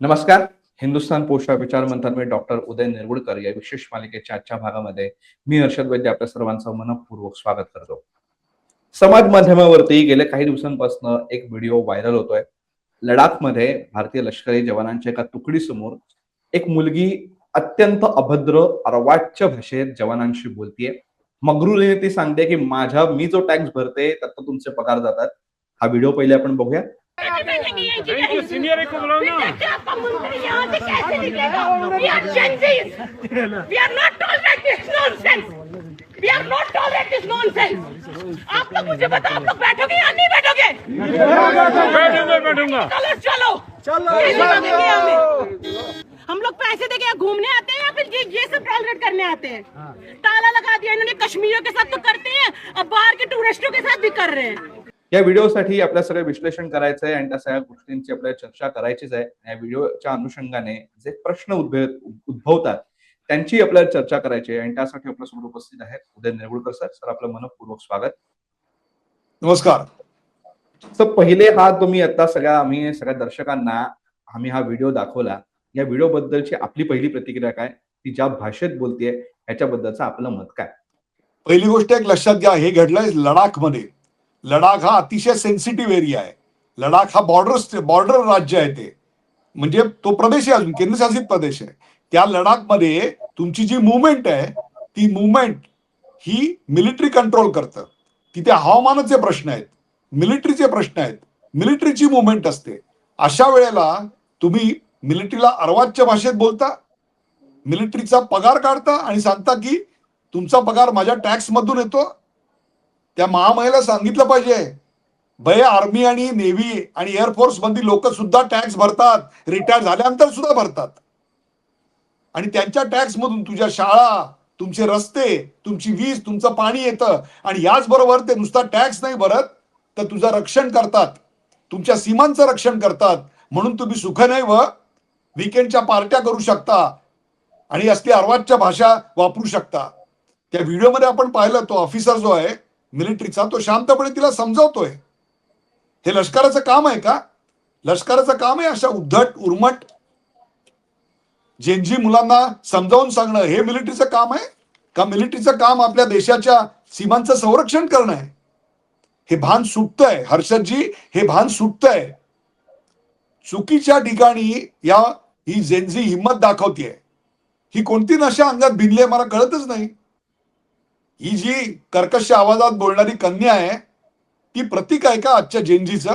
नमस्कार. हिंदुस्थान पोस्ट विचार मंथन में डॉक्टर उदय निरगुडकर या विशेष मालिकेच्या आजच्या भागामध्ये मी हर्षद वैद्य आपल्या सर्वांचं मनपूर्वक स्वागत करतो. समाज माध्यमावरती गेल्या काही दिवसांपासून एक व्हिडिओ व्हायरल होतोय. लडाखमध्ये भारतीय लष्करी जवानांच्या एका तुकडीसमोर एक मुलगी अत्यंत अभद्र अर्वाच्य भाषेत जवानांशी बोलतीये. मगरूरीने ती सांगते की मी जो टॅक्स भरते त्यात तुमचे पगार जातात. हा व्हिडिओ पहिले आपण बघूया. सीनियर को बुलाओ ना। आपका मंत्री यहाँ से कैसे निकलेगा? We are Gen Zs. We are not tolerate this nonsense. We are not tolerate this nonsense. आप लोग मुझे बताओ, आप लोग बैठोगे या नहीं बैठोगे? बैठूंगा। चलो कैसे बैठेंगे हमें? हम लोग पैसे देके यहाँ घूमने आते हैं या फिर ये सब टॉलरेट करने आते हैं? ताला लगा दिया इन्होंने, कश्मीरियों के साथ तो करते हैं, अब बाहर के टूरिस्टों के साथ भी कर रहे हैं. या व्हिडिओसाठी आपल्या सगळं विश्लेषण करायचं आहे आणि त्या सगळ्या गोष्टींची आपल्याला चर्चा करायचीच आहे. या व्हिडिओच्या अनुषंगाने जे प्रश्न उद्भवतात त्यांची आपल्याला चर्चा करायची आहे आणि त्यासाठी आपल्यासमोर उपस्थित आहेत उदय निरगुडकर सर. सर, आपलं मनपूर्वक स्वागत. नमस्कार. सर, पहिले तुम्ही आता आम्ही सगळ्या दर्शकांना हा व्हिडिओ दाखवला. या व्हिडिओ बद्दलची आपली पहिली प्रतिक्रिया काय? ती ज्या भाषेत बोलतेय याच्याबद्दलचं आपलं मत काय? पहिली गोष्ट एक लक्षात घ्या, हे घडलंय लडाखमध्ये. लडाख हा अतिशय सेन्सिटिव्ह एरिया आहे. लडाख हा बॉर्डर राज्य आहे. ते म्हणजे तो प्रदेश आहे, अजून केंद्रशासित प्रदेश आहे. त्या लडाखमध्ये तुमची जी मुवमेंट आहे ती मुवमेंट ही मिलिटरी कंट्रोल करतं. तिथे हवामानाचे प्रश्न आहेत, मिलिटरीचे प्रश्न आहेत, मिलिटरीची मुवमेंट असते. अशा वेळेला तुम्ही मिलिटरीला अर्वाच्य भाषेत बोलता, मिलिटरीचा पगार काढता आणि सांगता की तुमचा पगार माझ्या टॅक्स मधून येतो. त्या महामहिला सांगितलं पाहिजे, भय आर्मी आणि नेव्ही आणि एअरफोर्स मधील लोक सुद्धा टॅक्स भरतात, रिटायर झाल्यानंतर सुद्धा भरतात. आणि त्यांच्या टॅक्स मधून तुझ्या शाळा, तुमचे रस्ते, तुमची वीज, तुमचं पाणी येतं. आणि याचबरोबर ते नुसता टॅक्स नाही भरत तर तुझं रक्षण करतात, तुमच्या सीमांचं रक्षण करतात. म्हणून तुम्ही सुखने व वीकेंडच्या पार्ट्या करू शकता आणि असली अर्वाच्य भाषा वापरू शकता. त्या व्हिडिओमध्ये आपण पाहिलं, तो ऑफिसर जो आहे मिलिटरीचा, तो शांतपणे तिला समजावतोय. हे लष्कराचं काम आहे का? लष्कराचं काम आहे अशा उद्धट उर्मट जेनजी मुलांना समजावून सांगणं? हे मिलिटरीचं काम आहे का? मिलिटरीचं काम आपल्या देशाच्या सीमांचं संरक्षण करणं आहे. हे भान सुटतंय हर्षदजी, हे भान सुटतंय. चुकीच्या ठिकाणी ही जेनजी हिंमत दाखवतीये. ही कोणती नशा अंगात भिनली मला कळतच नाही. ही जी कर्कश आवाजात बोलणारी कन्या आहे ती प्रतीक आहे का आजच्या जेनजीचं?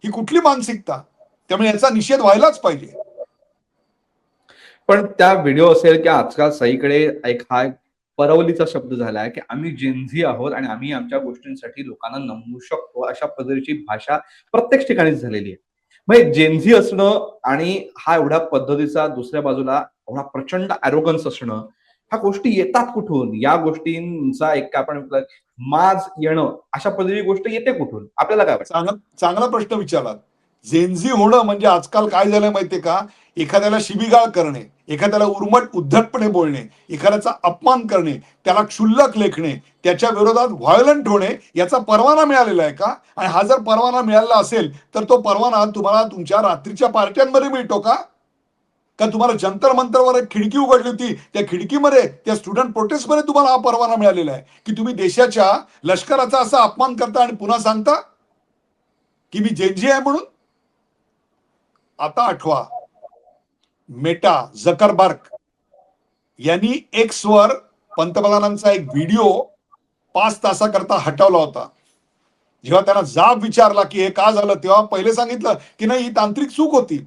ही कुठली मानसिकता? त्यामुळे याचा निषेध व्हायलाच पाहिजे. पण त्या व्हिडिओ असेल की आजकाल सगळीकडे हा परवलीचा शब्द झालाय की आम्ही जेनझी आहोत आणि आम्ही आमच्या गोष्टींसाठी लोकांना नमवू शकतो, अशा पद्धतीची भाषा प्रत्येक ठिकाणीच झालेली आहे. म्हणजे जेनझी असणं आणि हा एवढ्या पद्धतीचा दुसऱ्या बाजूला एवढा प्रचंड ॲरोगन्स असणं, ह्या गोष्टी येतात कुठून? या गोष्टींचा एक आपण माज येणं, अशा पद्धतीची गोष्ट येते कुठून? आपल्याला काय वाटतं? चांगला प्रश्न विचारला. जेनझी होणं म्हणजे आजकाल काय झालंय माहितीये का? एखाद्याला शिबिगाळ करणे, एखाद्याला उर्मट उद्धटपणे बोलणे, एखाद्याचा अपमान करणे, त्याला क्षुल्लक लेखणे, त्याच्या विरोधात व्हायोलंट होणे, याचा परवाना मिळालेला आहे का? आणि हा जर परवाना मिळाला असेल तर तो परवाना तुम्हाला तुमच्या रात्रीच्या पार्ट्यांमध्ये मिळतो का? का तुम्हाला जंतर मंतरवर एक खिडकी उघडली होती, त्या खिडकीमध्ये त्या स्टुडंट प्रोटेस्टमध्ये तुम्हाला हा परवाना मिळालेला आहे की तुम्ही देशाच्या लष्कराचा असा अपमान करता आणि पुन्हा सांगता की मी जेनजी आहे म्हणून? आता आठवा, मेटा झकरबर्ग यांनी एक्स वर पंतप्रधानांचा एक व्हिडिओ 5 तासाकरता हटवला होता. जेव्हा त्यांना जाब विचारला की हे का झालं, तेव्हा पहिले सांगितलं की नाही, ही तांत्रिक चूक होती.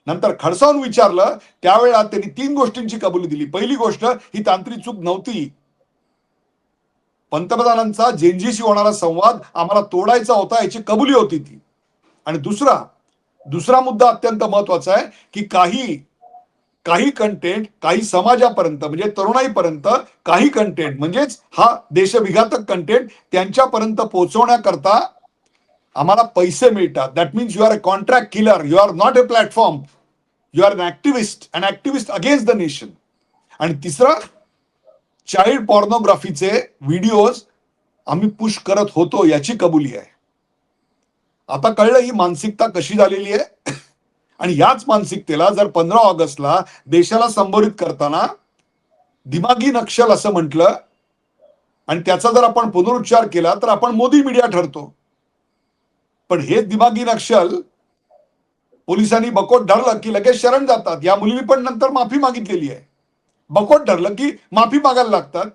नंतर खडसावून विचारलं, त्यावेळेला त्यांनी 3 गोष्टींची कबुली दिली. पहिली गोष्ट, ही तांत्रिक चूक नव्हती. पंतप्रधानांचा जेनजीशी होणारा संवाद आम्हाला तोडायचा होता, याची कबुली होती ती. आणि दुसरा मुद्दा अत्यंत महत्वाचा आहे की काही कंटेंट काही समाजापर्यंत म्हणजे तरुणाईपर्यंत काही कंटेंट म्हणजेच हा देशविघातक कंटेंट त्यांच्यापर्यंत पोहोचवण्याकरता आम्हाला पैसे मिळतात. That means you are a contract killer, you are not a platform, you are an activist against the nation. आणि तिसरं, चाइल्ड पॉर्नोग्राफीचे व्हिडिओज आम्ही पुश करत होतो याची कबुली आहे. आता कळलं ही मानसिकता कशी झालेली आहे. आणि याच मानसिकतेला जर 15 ऑगस्टला देशाला संबोधित करताना दिमागी नक्षल असं म्हटलं आणि त्याचा जर आपण पुनरुच्चार केला तर आपण मोदी मीडिया ठरतो. पण हेच दिमागी नक्षल पोलिसांनी बकोट धरलं की लगेच शरण जातात. या मुलीने पण नंतर माफी मागितलेली आहे. बकोट धरलं की माफी मागायला लागतात.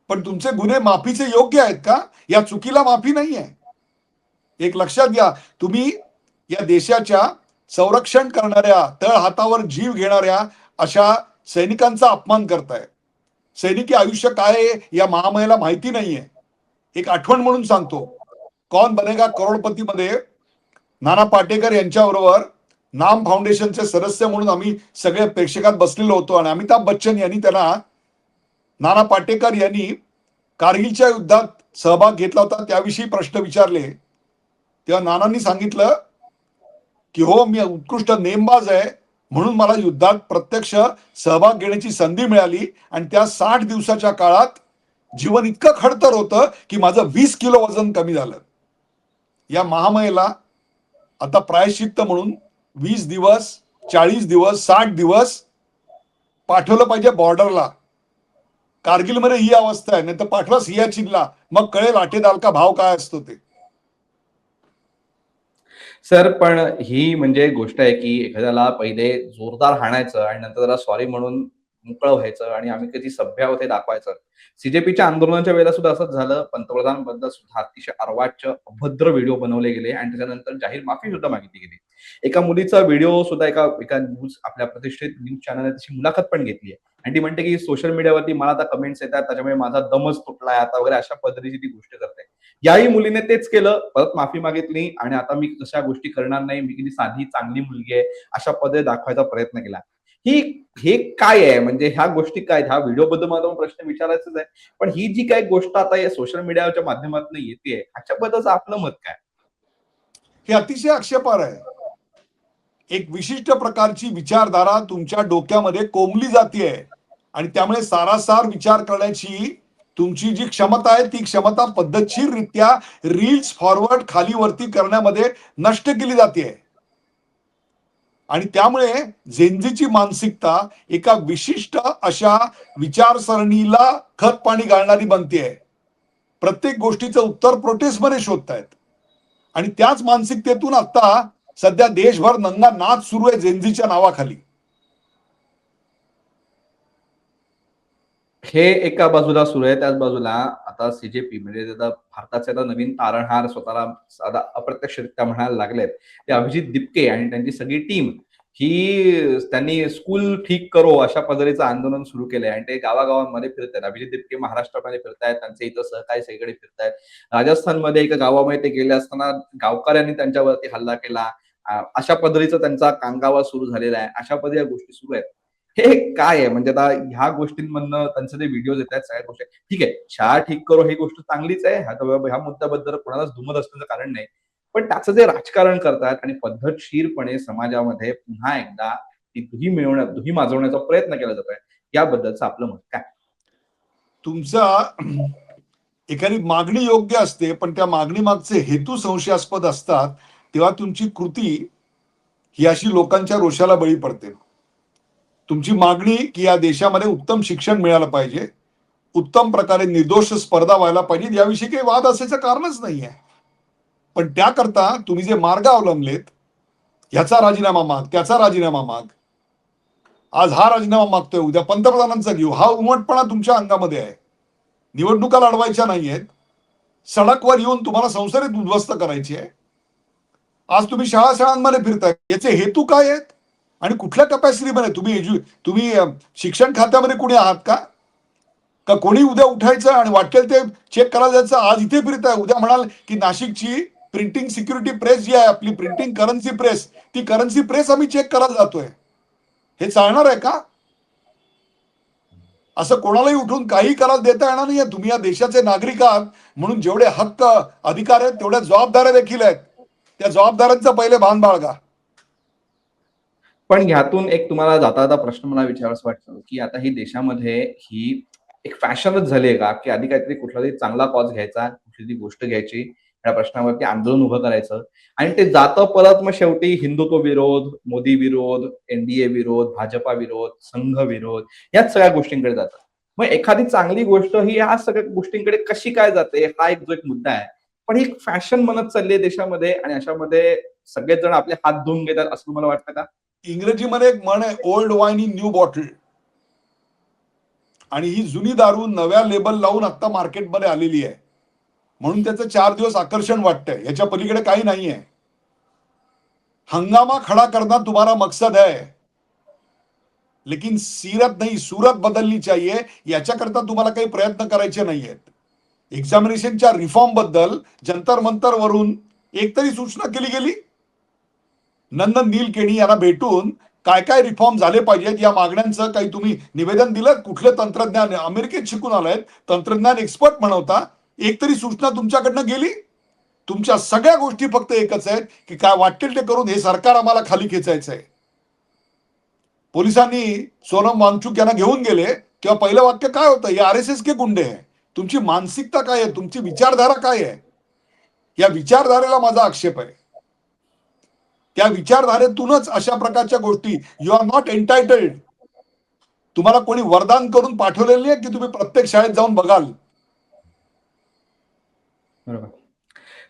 पण तुमचे गुन्हे माफीचे योग्य आहेत का? या चुकीला माफी नाही आहे. एक लक्षात घ्या, तुम्ही या देशाच्या संरक्षण करणाऱ्या, तळ हातावर जीव घेणाऱ्या अशा सैनिकांचा अपमान करताय. सैनिकी आयुष्य काय आहे या महामायेला माहिती नाहीये. एक आठवण म्हणून सांगतो, कौन बनेगा करोडपती मध्ये नाना पाटेकर यांच्याबरोबर नाम फाउंडेशनचे सदस्य म्हणून आम्ही सगळे प्रेक्षकात बसलेलो होतो आणि अमिताभ बच्चन यांनी त्यांना, नाना पाटेकर यांनी कारगिलच्या युद्धात सहभाग घेतला होता त्याविषयी प्रश्न विचारले. तेव्हा नानांनी सांगितलं की हो, मी उत्कृष्ट नेमबाज आहे म्हणून मला युद्धात प्रत्यक्ष सहभाग घेण्याची संधी मिळाली आणि त्या 60 दिवसाच्या काळात जीवन इतकं खडतर होतं की माझं 20 किलो वजन कमी झालं. या महामायेला आता प्रायश्चित्त म्हणून 20 दिवस, 40 दिवस, 60 दिवस पाठवलं पाहिजे बॉर्डरला. कारगिलमध्ये ही अवस्था आहे, नाही तर पाठवा सियाचीनला, मग कळेल आटेदाल का भाव काय असतो ते. सर, पण ही म्हणजे गोष्ट आहे की एखाद्याला पहिले जोरदार हाणायचं आणि नंतर त्याला सॉरी म्हणून मोकळं व्हायचं आणि आम्ही कधी सभ्य आहोत हे दाखवायचं. सीजेपीच्या आंदोलनाच्या वेळेला सुद्धा असंच झालं. पंतप्रधानांबद्दल सुद्धा अतिशय अर्वाच्य अभद्र व्हिडिओ बनवले गेले आणि त्याच्यानंतर जाहीर माफी सुद्धा मागितली गेली. एका मुलीचा व्हिडिओ सुद्धा एका न्यूज, आपल्या प्रतिष्ठित न्यूज चॅनलने त्याची मुलाखत पण घेतली आहे आणि ती म्हणते की सोशल मीडियावरती मला आता कमेंट्स येतात त्याच्यामुळे माझा दमच तुटलाय आता वगैरे, अशा पद्धतीची ती गोष्ट करते. याही मुलीने तेच केलं, परत माफी मागितली आणि आता मी तशा गोष्टी करणार नाही, मी किती साधी चांगली मुलगी आहे अशा पद्धती दाखवायचा प्रयत्न केला. हे काय आहे, म्हणजे ह्या गोष्टी काय, ह्या व्हिडिओ बद्दल मला प्रश्न विचारायचाच आहे. पण ही जी काही गोष्ट आता या सोशल मीडियाच्या माध्यमातून येते ह्याच्याबद्दलचं आपलं मत काय? हे अतिशय आक्षेपार्ह आहे. एक विशिष्ट प्रकारची विचारधारा तुमच्या डोक्यामध्ये कोंबली जातीये आणि त्यामुळे सारासार विचार करण्याची तुमची जी क्षमता आहे ती क्षमता पद्धतशीररित्या रील्स फॉरवर्ड खाली वरती करण्यामध्ये नष्ट केली जाते. आणि त्यामुळे जेनझीची मानसिकता एका विशिष्ट अशा विचारसरणीला खत पाणी घालणारी बनतेय. प्रत्येक गोष्टीचं उत्तर प्रोटेस्टमध्ये शोधतायत आणि त्याच मानसिकतेतून आता सध्या देशभर नंगा नाच सुरू आहे जेनझीच्या नावाखाली. हे एका बाजूला सुरू आहे, त्याच बाजूला आता सीजेपी म्हणजे भारताचे आता नवीन तारणहार स्वतःला साधा अप्रत्यक्षरित्या म्हणायला लागलेत ते अभिजित दिपके आणि त्यांची सगळी टीम. ही त्यांनी स्कूल ठीक करो अशा पद्धतीचं आंदोलन सुरू केलंय आणि ते गावागावांमध्ये फिरतायत. अभिजित दिपके महाराष्ट्रामध्ये फिरतायत, त्यांचे इथं सहकारी सगळीकडे फिरतायत. राजस्थानमध्ये एका गावामध्ये ते गेले असताना गावकऱ्यांनी त्यांच्यावरती हल्ला केला. अशा पद्धतीचा त्यांचा कांगावा सुरू झालेला आहे. अशा पद्धतीच्या गोष्टी सुरू आहेत. हे काय आहे, म्हणजे आता ह्या गोष्टींमधनं त्यांचे जे व्हिडिओज येत आहेत सगळ्या गोष्टी ठीक आहे, शाळा ठीक करो ही गोष्ट चांगलीच आहे, ह्या मुद्द्याबद्दल कोणालाच दुमत असण्याचं कारण नाही. पण त्याचं जे राजकारण करतात आणि पद्धतशीरपणे समाजामध्ये पुन्हा एकदा ती दुही माजवण्याचा प्रयत्न केला जातोय, याबद्दलचं आपलं मत काय? तुमचा एखादी मागणी योग्य असते पण त्या मागणी मागचे हेतू संशयास्पद असतात तेव्हा तुमची कृती ही अशी लोकांच्या रोषाला बळी पडते. तुमची मागणी की या देशामध्ये उत्तम शिक्षण मिळालं पाहिजे, उत्तम प्रकारे निर्दोष स्पर्धा व्हायला पाहिजे, याविषयी काही वाद असायचं कारणच नाहीये. पण त्याकरता तुम्ही जे मार्ग अवलंबलेत, ह्याचा राजीनामा माग, त्याचा राजीनामा माग, आज हा राजीनामा मागतोय उद्या पंतप्रधानांचा घेऊ, हा उमटपणा तुमच्या अंगामध्ये आहे. निवडणुका लढवायच्या नाहीयेत, सडकवर येऊन तुम्हाला संसदेत उद्ध्वस्त करायची आहे. आज तुम्ही शाळांमध्ये फिरताय, याचे हेतू काय आहेत आणि कुठल्या कपॅसिटीमध्ये? तुम्ही शिक्षण खात्यामध्ये कुणी आहात का? कोणी उद्या उठायचं आणि वाटेल ते चेक करायला जायचं? आज इथे फिरताय, उद्या म्हणाल की नाशिकची प्रिंटिंग सिक्युरिटी प्रेस जी आहे आपली, प्रिंटिंग करन्सी प्रेस, ती करन्सी प्रेस आम्ही चेक करायला जातोय. हे चालणार आहे का? असं कोणालाही उठून काही करायला देता येणार नाहीये. तुम्ही या देशाचे नागरिक आहात म्हणून जेवढे हक्क अधिकार आहेत तेवढ्या जबाबदाऱ्या देखील आहेत. त्या जबाबदाऱ्यांचं पहिले भान बाळगा. पण ह्यातून एक तुम्हाला जाता जाता प्रश्न मला विचारायचं वाटतं की आता ही देशामध्ये ही एक फॅशनच झाली आहे का की आधी काहीतरी कुठला तरी चांगला कॉज घ्यायचा, कुठली गोष्ट घ्यायची या प्रश्नावरती आंदोलन उभं करायचं आणि ते जातं परत मग शेवटी हिंदुत्व विरोध, मोदी विरोध, एनडीए विरोध, भाजपा विरोध, संघ विरोध याच सगळ्या गोष्टींकडे जातात. मग एखादी चांगली गोष्ट ही या सगळ्या गोष्टींकडे कशी काय जाते हा एक जो एक मुद्दा आहे. पण ही फॅशन बनत चालली आहे देशामध्ये आणि अशामध्ये सगळेच जण आपले हात धुवून घेतात असं तुम्हाला वाटतं का? इंग्रजीमध्ये एक म्हण आहे, old wine in new bottle. आणि ही जुनी दारू नव्या लेबल लावून आता मार्केटमध्ये आलेली आहे, म्हणून त्याचं 4 दिवस आकर्षण वाटतंय. याच्या पलीकडे काही नाहीये. हंगामा खड़ा करना तुम्हारा मकसद है, लेकिन सीरत नहीं सूरत बदलनी चाहिए. याच्याकरता तुम्हाला काही प्रयत्न करायचे नाहीयेत. एक्झामिनेशनच्या रिफॉर्म बद्दल जंतर मंतर वरून एक तरी सूचना केली गेली? नंदन नीलकेणी यांना भेटून काय काय रिफॉर्म झाले पाहिजेत या मागण्यांचं काही तुम्ही निवेदन दिलं? कुठले तंत्रज्ञान अमेरिकेत शिकून आलायत, तंत्रज्ञान एक्सपर्ट म्हणवता, एक तरी सूचना तुमच्याकडनं गेली? तुमच्या सगळ्या गोष्टी फक्त एकच आहेत की काय वाटेल ते करून हे सरकार आम्हाला खाली खेचायचंय. पोलिसांनी सोनम वांगचुक यांना घेऊन गेले तेव्हा पहिलं वाक्य काय होतं? हे आरएसएस के गुंडे आहे. तुमची मानसिकता काय आहे? तुमची विचारधारा काय आहे? या विचारधारेला माझा आक्षेप आहे. त्या विचारधारेतूनच अशा प्रकारच्या गोष्टी, यू आर नॉट एंटायटल्ड. तुम्हाला कोणी वरदान करून पाठवलेले आहे की तुम्ही प्रत्येक शाळेत जाऊन बघाल. बरोबर.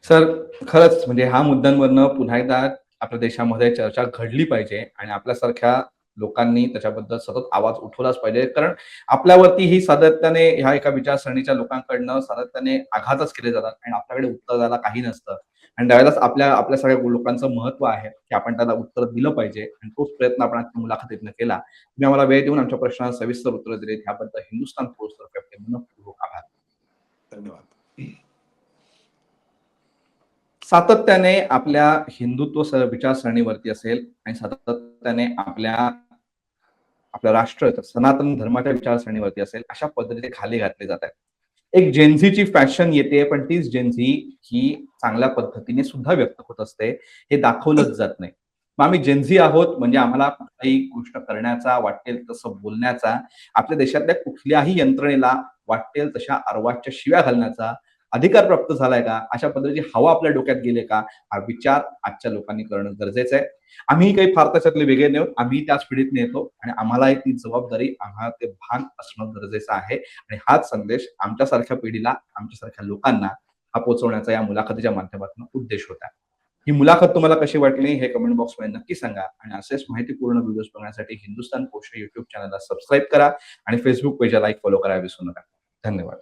सर खरंच म्हणजे ह्या मुद्द्यांवरनं पुन्हा एकदा आपल्या देशामध्ये चर्चा घडली पाहिजे आणि आपल्यासारख्या लोकांनी त्याच्याबद्दल सतत आवाज उठवलाच पाहिजे. कारण आपल्यावरती ही सातत्याने ह्या एका विचारसरणीच्या लोकांकडनं सातत्याने आघातच केले जातात आणि आपल्याकडे उत्तर द्यायला काही नसतं. आणि त्यावेळेलाच आपल्या सगळ्या लोकांचं महत्व आहे की आपण त्याला उत्तर दिलं पाहिजे आणि तोच प्रयत्न आपण आजच्या मुलाखतीतनं केला. तुम्ही आम्हाला वेळ देऊन आमच्या प्रश्नाला सविस्तर उत्तर दिले त्याबद्दल हिंदुस्थान पोस्ट तर्फे मनपूर्वक आभार. धन्यवाद. सातत्याने आपल्या हिंदुत्व विचारसरणीवरती असेल आणि सातत्याने आपल्या राष्ट्र सनातन धर्माच्या विचारसरणीवरती असेल अशा पद्धतीने खाली घातले जात आहेत. एक जेन्झीची फॅशन येते पण तीच जेन्झी ही चांगल्या पद्धतीने सुद्धा व्यक्त होत असते हे दाखवलंच जात नाही. मग आम्ही जेन्झी आहोत म्हणजे आम्हाला कुठल्याही गोष्ट करण्याचा, वाटेल तसं बोलण्याचा, आपल्या देशातल्या कुठल्याही यंत्रणेला वाटेल तशा अर्वाच्य शिव्या घालण्याचा अधिकार प्राप्त झालाय का? अशा पद्धतीची हवा आपल्या डोक्यात गेले का? हा विचार आजच्या लोकांनी करणं गरजेचं आहे. आम्ही काही फार त्याच्यातले वेगळे नाही, आम्ही त्याच पिढीत येतो आणि आम्हालाही ती जबाबदारी, आम्हाला ते भान असणं गरजेचं आहे आणि हाच संदेश आमच्यासारख्या पिढीला, आमच्यासारख्या लोकांना हा पोहोचवण्याचा या मुलाखतीच्या माध्यमातून उद्देश होता. ही मुलाखत तुम्हाला कशी वाटली हे कमेंट बॉक्समध्ये नक्की सांगा आणि असेच माहितीपूर्ण व्हिडिओज बघण्यासाठी हिंदुस्थान पोस्ट युट्यूब चॅनलला सबस्क्राईब करा आणि फेसबुक पेजला लाईक फॉलो करायला विसरू नका. धन्यवाद.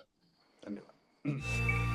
धन्यवाद.